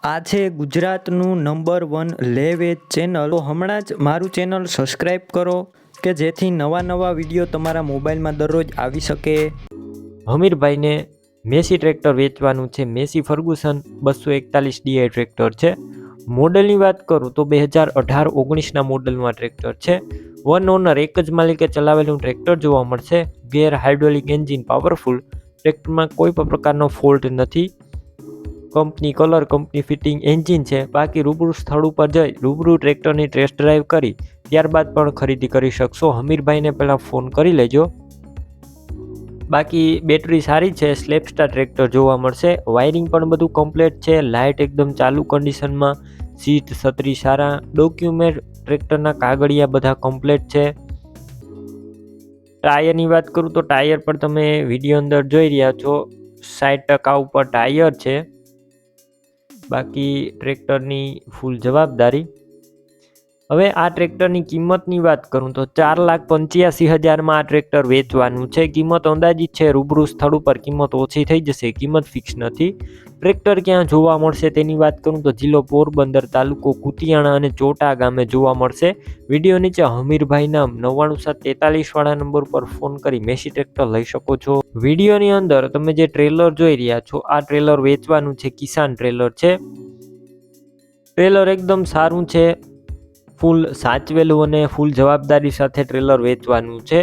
આ છે ગુજરાતનું નંબર 1 લે વેચ ચેનલ. તો હમણાં જ મારું ચેનલ સબસ્ક્રાઈબ કરો કે જેથી નવા વિડીયો તમારા મોબાઈલમાં દરરોજ આવી શકે. હમીરભાઈને મેસી ટ્રેક્ટર વેચવાનું છે. મેસી ફર્ગુસન 241 D.R.K ટ્રેક્ટર છે. મોડલની વાત કરું તો 2018-19ના મોડલનું આ ટ્રેક્ટર છે. વન ઓનર, એક જ માલિકે ચલાવેલું ટ્રેક્ટર જોવા મળશે. Gear hydraulic engine powerful. ટ્રેક્ટરમાં કોઈ પણ પ્રકારનો ફોલ્ટ નથી. Company colour, company fitting engine છે. બાકી રૂબરૂ સ્થળ ઉપર જઈ રૂબરૂ ટ્રેક્ટરની ટેસ્ટ ડ્રાઈવ કરી ત્યારબાદ પણ ખરીદી કરી શકશો. હમીરભાઈને પહેલાં ફોન કરી લેજો. બાકી બેટરી સારી છે. સ્લેપસ્ટાર ટ્રેક્ટર જોવા મળશે. વાયરિંગ પણ બધું કમ્પ્લીટ છે. લાઇટ એકદમ ચાલુ કન્ડિશનમાં. સીટ છત્રી સારા. ડોક્યુમેન્ટ ટ્રેક્ટરના કાગળિયા બધા કમ્પ્લીટ છે. ટાયરની વાત કરું તો ટાયર પર તમે વિડીયો અંદર જોઈ રહ્યા છો 60% ઉપર ટાયર છે. બાકી ટ્રેક્ટરની ફૂલ જવાબદારી. હવે આ ટ્રેક્ટરની કિંમતની વાત કરું તો 4,85,000માં આ ટ્રેક્ટર વેચવાનું છે. કિંમત અંદાજિત છે. રૂબરૂ સ્થળ ઉપર કિંમત ઓછી થઈ જશે. કિંમત ફિક્સ નથી. ટ્રેક્ટર ક્યાં જોવા મળશે તેની વાત કરું તો જિલ્લો પોરબંદર, તાલુકો કુતિયાણા અને ચોટા ગામે જોવા મળશે. વિડીયો નીચે હમીરભાઈ નામ 99743 વાળા નંબર પર ફોન કરી મેસી ટ્રેક્ટર લઈ શકો છો. વિડીયોની અંદર તમે જે ટ્રેલર જોઈ રહ્યા છો આ ટ્રેલર વેચવાનું છે. કિસાન ટ્રેલર છે. ટ્રેલર એકદમ સારું છે. ફૂલ સાચવેલું અને ફૂલ જવાબદારી સાથે ટ્રેલર વેચવાનું છે.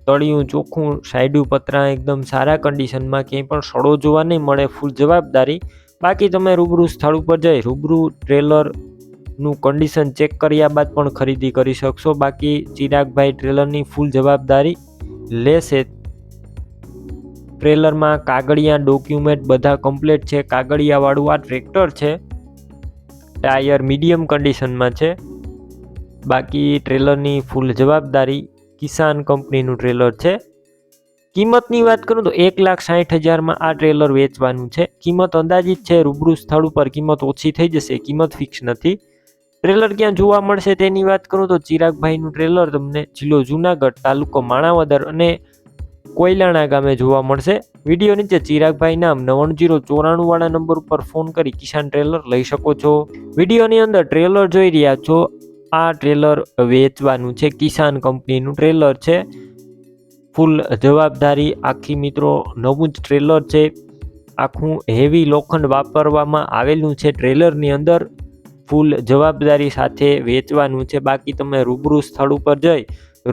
તળિયું ચોખ્ખું, સાઈડું પતરા એકદમ સારા કન્ડિશનમાં, ક્યાંય પણ સડો જોવા નહીં મળે. ફૂલ જવાબદારી. બાકી તમે રૂબરૂ સ્થળ ઉપર જઈ રૂબરૂ ટ્રેલરનું કન્ડિશન ચેક કર્યા બાદ પણ ખરીદી કરી શકશો. બાકી ચિરાગભાઈ ટ્રેલરની ફૂલ જવાબદારી લેશે. ટ્રેલરમાં કાગળિયા, ડોક્યુમેન્ટ બધા કમ્પ્લીટ છે. કાગળિયાવાળું આ ટ્રેક્ટર છે. ટાયર મીડિયમ કન્ડિશનમાં છે. બાકી ટ્રેલરની ફૂલ જવાબદારી. કિસાન કંપનીનું ટ્રેલર છે. કિંમતની વાત કરું તો 1,60,000માં આ ટ્રેલર વેચવાનું છે. કિંમત અંદાજિત છે. રૂબરૂ સ્થળ ઉપર કિંમત ઓછી થઈ જશે. કિંમત ફિક્સ નથી. ટ્રેલર ક્યાં જોવા મળશે તેની વાત કરું તો ચિરાગભાઈનું ટ્રેલર તમને જિલ્લો જુનાગઢ, તાલુકો માણાવદર અને કોયલાણા ગામે જોવા મળશે. વિડીયો નીચે ચિરાગભાઈ નામ 9094 વાળા નંબર ઉપર ફોન કરી કિસાન ટ્રેલર લઈ શકો છો. વિડીયોની અંદર ટ્રેલર જોઈ રહ્યા છો. આ ટ્રેલર વેચવાનું છે. કિસાન કંપનીનું ટ્રેલર છે. ફૂલ જવાબદારી. આખી મિત્રો નવું જ ટ્રેલર છે. આખું હેવી લોખંડ વાપરવામાં આવેલું છે. ટ્રેલરની અંદર ફૂલ જવાબદારી સાથે વેચવાનું છે. બાકી તમે રૂબરૂ સ્થળ ઉપર જઈ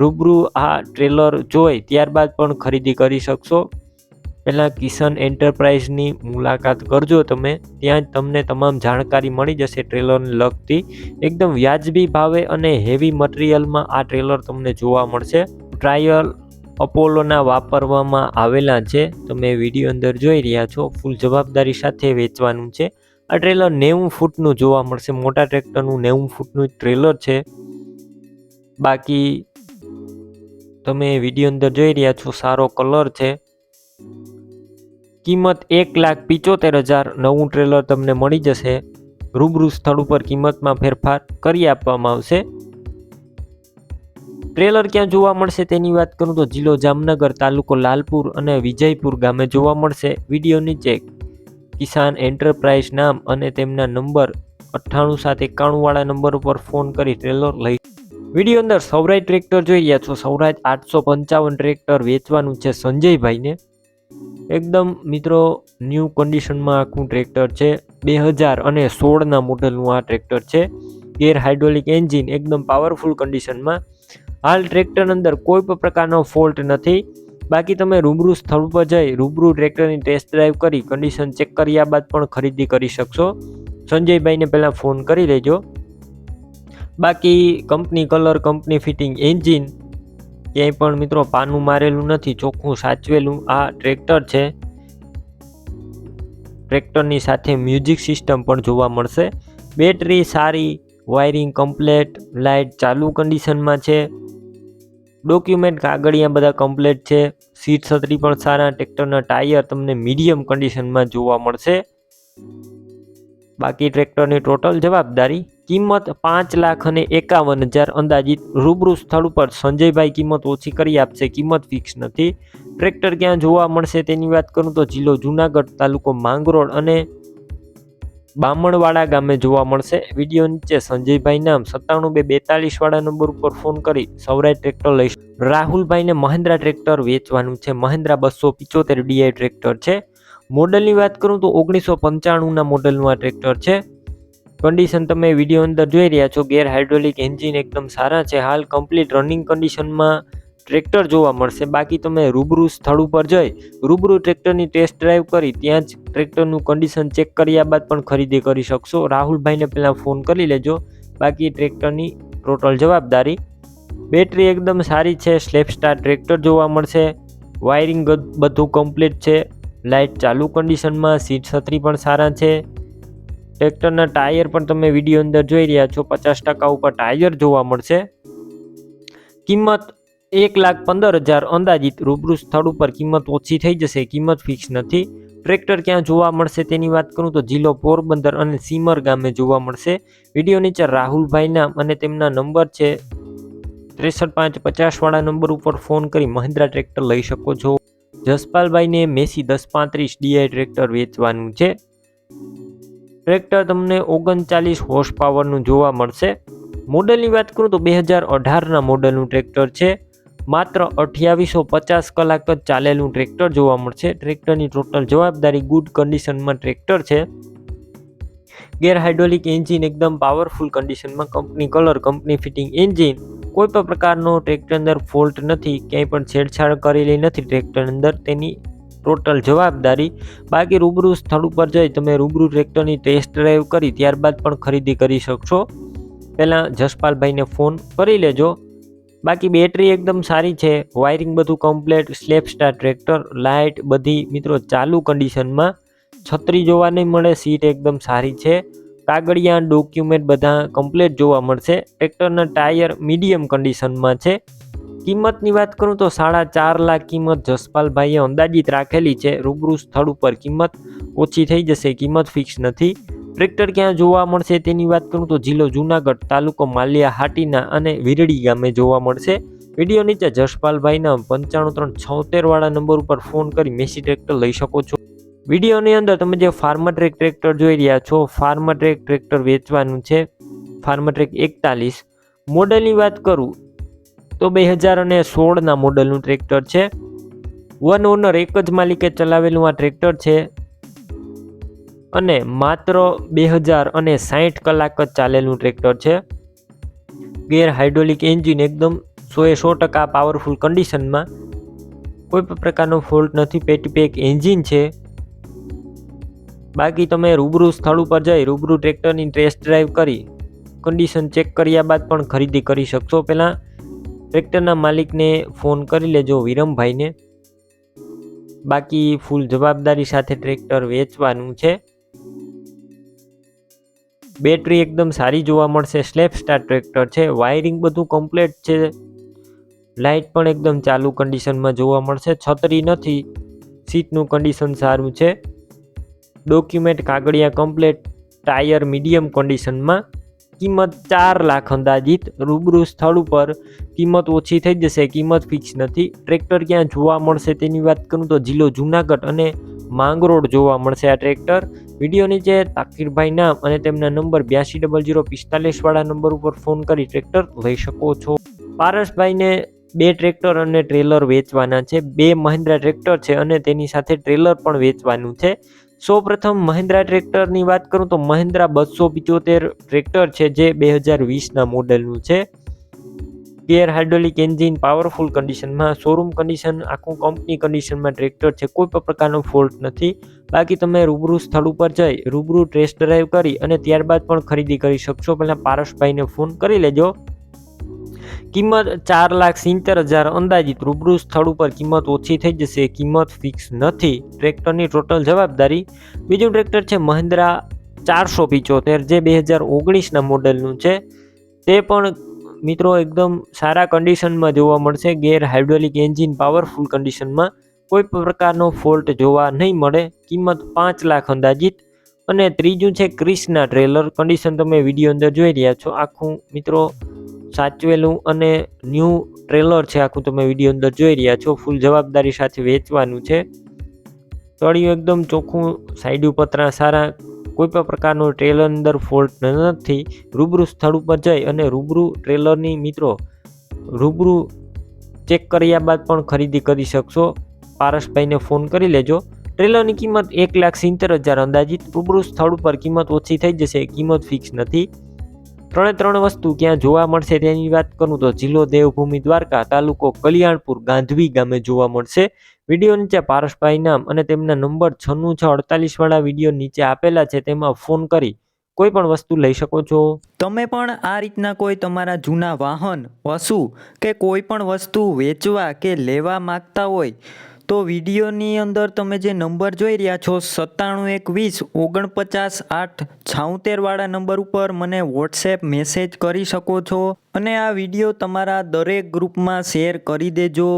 રૂબરૂ આ ટ્રેલર જોઈ ત્યારબાદ પણ ખરીદી કરી શકશો. પહેલાં કિસાન એન્ટરપ્રાઇઝની મુલાકાત કરજો તમે. ત્યાં જ તમને તમામ જાણકારી મળી જશે ટ્રેલરને લગતી. એકદમ વ્યાજબી ભાવે અને હેવી મટીરિયલમાં આ ટ્રેલર તમને જોવા મળશે. ટ્રાયલ અપોલોના વાપરવામાં આવેલા છે. તમે વિડીયો અંદર જોઈ રહ્યા છો. ફૂલ જવાબદારી સાથે વેચવાનું છે. આ ટ્રેલર 90 ફૂટનું જોવા મળશે. મોટા ટ્રેક્ટરનું 90 ફૂટનું ટ્રેલર છે. બાકી તમે વિડીયો અંદર જોઈ રહ્યા છો. સારો કલર છે. કિંમત 1,75,000 નવું ટ્રેલર તમને મળી જશે. રૂબરૂ સ્થળ ઉપર કિંમતમાં ફેરફાર કરી આપવામાં આવશે. ટ્રેલર ક્યાં જોવા મળશે તેની વાત કરું તો જિલ્લો જામનગર, તાલુકો લાલપુર અને વિજયપુર ગામે જોવા મળશે. વિડીયો નીચે કિસાન એન્ટરપ્રાઇઝ નામ અને તેમના નંબર 9871 વાળા નંબર ઉપર ફોન કરી ટ્રેલર લઈ. વિડીયો અંદર સૌરાજ ટ્રેક્ટર જોઈ રહ્યા છો. સૌરાજ 855 ટ્રેક્ટર વેચવાનું છે સંજયભાઈને. એકદમ મિત્રો ન્યૂ કન્ડિશનમાં આખું ટ્રેક્ટર છે. 2016ના મોડલનું આ ટ્રેક્ટર છે. ગેર હાઇડ્રોલિક એન્જિન એકદમ પાવરફુલ કન્ડિશનમાં. હાલ ટ્રેક્ટર અંદર કોઈ પણ પ્રકારનો ફોલ્ટ નથી. બાકી તમે રૂબરૂ સ્થળ પર જઈ રૂબરૂ ટ્રેક્ટરની ટેસ્ટ ડ્રાઈવ કરી કન્ડિશન ચેક કર્યા બાદ પણ ખરીદી કરી શકશો. સંજયભાઈને પહેલાં ફોન કરી લેજો. બાકી company colour, company fitting engine, ક્યાંય પણ મિત્રો પાનું મારેલું નથી. ચોખ્ખું સાચવેલું આ ટ્રેક્ટર છે. ટ્રેક્ટરની સાથે મ્યુઝિક સિસ્ટમ પણ જોવા મળશે. બેટરી સારી, વાયરિંગ કમ્પ્લેટ, લાઇટ ચાલુ કન્ડિશનમાં છે. ડોક્યુમેન્ટ કાગળિયા બધા કમ્પ્લેટ છે. સીટ છત્રી પણ સારા. ટ્રેક્ટરના ટાયર તમને મીડિયમ કન્ડિશનમાં જોવા મળશે. બાકી ટ્રેક્ટરની ટોટલ જવાબદારી. કિંમત 5,51,000 અંદાજિત. રૂબરૂ સ્થળ ઉપર સંજયભાઈ કિંમત ઓછી કરી આપશે. કિંમત ફિક્સ નથી. ટ્રેક્ટર ક્યાં જોવા મળશે તેની વાત કરું તો જિલ્લો જુનાગઢ, તાલુકો માંગરોળ અને બામણવાડા ગામે જોવા મળશે. વિડીયો નીચે સંજયભાઈ નામ 97 242 વાળા નંબર ઉપર ફોન કરી સૌરાષ્ટ્ર ટ્રેક્ટર લઈ. રાહુલભાઈને મહિન્દ્રા ટ્રેક્ટર વેચવાનું છે. મહિન્દ્રા 275 DI ટ્રેક્ટર છે. મોડલની વાત કરું તો 1995ના મોડલનું આ ટ્રેક્ટર છે. કન્ડિશન તમે વિડીયો અંદર જોઈ રહ્યા છો. ગેર હાઇડ્રોલિક એન્જિન એકદમ સારા છે. હાલ કમ્પ્લીટ રનિંગ કન્ડિશનમાં ટ્રેક્ટર જોવા મળશે. બાકી તમે રૂબરૂ સ્થળ ઉપર જઈ રૂબરૂ ટ્રેક્ટરની ટેસ્ટ ડ્રાઈવ કરી ત્યાં જ ટ્રેક્ટરનું કન્ડિશન ચેક કર્યા બાદ પણ ખરીદી કરી શકશો. રાહુલભાઈને પહેલાં ફોન કરી લેજો. બાકી ટ્રેક્ટરની ટોટલ જવાબદારી. બેટરી એકદમ સારી છે. સ્લેપ સ્ટાર ટ્રેક્ટર જોવા મળશે. વાયરિંગ બધું કમ્પ્લીટ છે. લાઇટ ચાલુ કન્ડિશનમાં. સીટ છત્રી પણ સારા છે. ટ્રેક્ટરના ટાયર પણ તમે વિડીયો અંદર જોઈ રહ્યા છો. 50% ઉપર ટાયર જોવા મળશે. કિંમત 1,15,000 અંદાજિત. રૂબરૂ સ્થળ ઉપર કિંમત ઓછી થઈ જશે. કિંમત ફિક્સ નથી. ટ્રેક્ટર ક્યાં જોવા મળશે તેની વાત કરું તો જિલ્લો પોરબંદર અને સીમર ગામે જોવા મળશે. વિડીયો નીચે રાહુલભાઈ નામ અને તેમના નંબર છે 63,550 વાળા નંબર ઉપર ફોન કરી મહિન્દ્રા ટ્રેક્ટર લઈ શકો છો. જસપાલભાઈને મેસી 1035 DI ટ્રેક્ટર વેચવાનું છે. ટ્રેક્ટર તમને 39 હોર્સ પાવરનું જોવા મળશે. મોડલની વાત કરું તો 2018ના મોડલનું ટ્રેક્ટર છે. માત્ર 2850 કલાક જ ચાલેલું ટ્રેક્ટર જોવા મળશે. ટ્રેક્ટરની ટોટલ જવાબદારી. ગુડ કન્ડિશનમાં ટ્રેક્ટર છે. ગેર હાઇડ્રોલિક એન્જિન એકદમ પાવરફુલ કન્ડિશનમાં. Company colour, company fitting engine. કોઈ પણ પ્રકારનો ટ્રેક્ટર અંદર ફોલ્ટ નથી. ક્યાંય પણ છેડછાડ કરેલી નથી ટ્રેક્ટર અંદર. તેની ટોટલ જવાબદારી. બાકી રૂબરૂ સ્થળ ઉપર જઈ તમે રૂબરૂ ટ્રેક્ટરની ટેસ્ટ ડ્રાઈવ કરી ત્યારબાદ પણ ખરીદી કરી શકશો. પહેલાં જસપાલભાઈને ફોન કરી લેજો. બાકી બેટરી એકદમ સારી છે. વાયરિંગ બધું complete. Slap star tractor. Light બધી મિત્રો ચાલુ કન્ડિશનમાં. છત્રી જોવા નહીં મળે. સીટ એકદમ સારી છે. કાગળિયા ડોક્યુમેન્ટ બધા કમ્પ્લીટ જોવા મળશે. ટ્રેક્ટરના ટાયર મીડિયમ કન્ડિશનમાં છે. કિંમતની વાત કરું તો 4.5 લાખ કિંમત જસપાલભાઈએ અંદાજિત રાખેલી છે. રૂબરૂ સ્થળ ઉપર કિંમત ઓછી થઈ જશે. કિંમત ફિક્સ નથી. ટ્રેક્ટર ક્યાં જોવા મળશે તેની વાત કરું તો જિલ્લો જુનાગઢ, તાલુકો માલિયા હાટીના અને વિરડી ગામે જોવા મળશે. વિડીયો નીચે જસપાલભાઈના 95,376 વાળા નંબર ઉપર ફોન કરી મેસી ટ્રેક્ટર લઈ શકો છો. વિડીયોની અંદર તમે જે ફાર્મટ્રેક ટ્રેક્ટર જોઈ રહ્યા છો, ફાર્મટ્રેક ટ્રેક્ટર વેચવાનું છે. ફાર્મટ્રેક 41. મોડલની વાત કરું તો 2016ના મોડલનું ટ્રેક્ટર છે. વન ઓનર, એક જ માલિકે ચલાવેલું આ ટ્રેક્ટર છે અને માત્ર 2060 કલાક જ ચાલેલું ટ્રેક્ટર છે. ગેર હાઇડ્રોલિક એન્જિન એકદમ 100% પાવરફુલ કન્ડિશનમાં. કોઈ પણ પ્રકારનો ફોલ્ટ નથી. પેટી પેક એન્જિન છે. બાકી તમે રૂબરૂ સ્થળ ઉપર જઈ રૂબરૂ ટ્રેક્ટરની ટેસ્ટ ડ્રાઈવ કરી કન્ડિશન ચેક કર્યા બાદ પણ ખરીદી કરી શકશો. પહેલાં ટ્રેક્ટરના માલિકને ફોન કરી લેજો, વિરમભાઈને. બાકી ફૂલ જવાબદારી સાથે ટ્રેક્ટર વેચવાનું છે. બેટરી એકદમ સારી જોવા મળશે. સ્લેપ સ્ટાર ટ્રેક્ટર છે. વાયરિંગ બધું કમ્પ્લીટ છે. લાઇટ પણ એકદમ ચાલુ કન્ડિશનમાં જોવા મળશે. છત્રી નથી. સીટનું કન્ડિશન સારું છે. ડોક્યુમેન્ટ કાગળિયા કમ્પ્લીટ. ટાયર મીડિયમ કન્ડિશનમાં. કિંમત 4 લાખ અંદાજિત. રૂબરૂ સ્થળ ઉપર કિંમત ઓછી થઈ જશે. કિંમત ફિક્સ નથી. ટ્રેક્ટર ક્યાં જોવા મળશે તેની વાત કરું તો જિલ્લો જુનાગઢ અને માંગરોળ જોવા મળશે આ ટ્રેક્ટર. વિડીયો નીચે તાકીરભાઈ નામ અને તેમના નંબર 820045 વાળા નંબર ઉપર ફોન કરી ટ્રેક્ટર લઈ શકો છો. પારસભાઈને 2 ટ્રેક્ટર અને ટ્રેલર વેચવાના છે. 2 મહિન્દ્રા ટ્રેક્ટર છે અને તેની સાથે ટ્રેલર પણ વેચવાનું છે. સૌપ્રથમ મહિન્દ્રા ટ્રેક્ટરની વાત કરું તો મહિન્દ્રા 275 ટ્રેક્ટર છે જે 2020ના મોડલનું છે. ગેર હાઇડ્રોલિક એન્જિન પાવરફુલ કન્ડિશનમાં. શોરૂમ કન્ડિશન આખું કંપની કન્ડિશનમાં ટ્રેક્ટર છે. કોઈ પણ પ્રકારનો ફોલ્ટ નથી. બાકી તમે રૂબરૂ સ્થળ ઉપર જઈ રૂબરૂ ટેસ્ટ ડ્રાઈવ કરી અને ત્યારબાદ પણ ખરીદી કરી શકશો. પહેલાં પારસભાઈને ફોન કરી લેજો. કિંમત 4,70,000 અંદાજિત. રૂબરૂ સ્થળ ઉપર કિંમત ઓછી થઈ જશે. કિંમત ફિક્સ નથી. ટ્રેક્ટરની ટોટલ જવાબદારી. બીજું ટ્રેક્ટર છે મહિન્દ્રા 475 જે 2019ના મોડલનું છે. તે પણ મિત્રો એકદમ સારા કન્ડિશનમાં જોવા મળશે. ગેર હાઇડ્રોલિક એન્જિન પાવરફુલ કન્ડિશનમાં. કોઈ પણ પ્રકારનો ફોલ્ટ જોવા નહીં મળે. કિંમત 5 લાખ અંદાજિત. અને ત્રીજું છે ક્રિષ્ના ટ્રેલર. કન્ડિશન તમે વિડીયો અંદર જોઈ રહ્યા છો. આખું મિત્રો સાચવેલું અને ન્યૂ ટ્રેલર છે. આખું તમે વિડીયો અંદર જોઈ રહ્યા છો. ફૂલ જવાબદારી સાથે વેચવાનું છે. તળિયું એકદમ ચોખ્ખું. સાઈડ પતરા સારા. કોઈ પણ પ્રકારનો ટ્રેલર અંદર ફોલ્ટ નથી. રૂબરૂ સ્થળ ઉપર જઈ અને રૂબરૂ ટ્રેલરની મિત્રો રૂબરૂ ચેક કર્યા બાદ પણ ખરીદી કરી શકશો. પારસભાઈને ફોન કરી લેજો. ટ્રેલરની કિંમત 1,70,000 અંદાજિત. રૂબરૂ સ્થળ ઉપર કિંમત ઓછી થઈ જશે, કિંમત ફિક્સ નથી. ત્રણ વસ્તુ ક્યાં જોવા મળશે તેની વાત કરું તો જિલ્લો દેવભૂમિ દ્વારકા, તાલુકો કલ્યાણપુર, ગાંધવી ગામે જોવા મળશે. વિડીયો નીચે પારસભાઈ નામ અને તેમના નંબર 9648 વાળા વિડીયો નીચે આપેલા છે, તેમાં ફોન કરી કોઈ પણ વસ્તુ લઈ શકો છો. તમે પણ આ રીતના કોઈ તમારા જૂના વાહન, પશુ કે કોઈ પણ વસ્તુ વેચવા કે લેવા માંગતા હોય તો વિડીયોની અંદર તમે જે નંબર જોઈ રહ્યા છો 97 120 49 8 વાળા નંબર ઉપર મને વોટ્સએપ મેસેજ કરી શકો છો અને આ વિડીયો તમારા દરેક ગ્રુપમાં શેર કરી દેજો.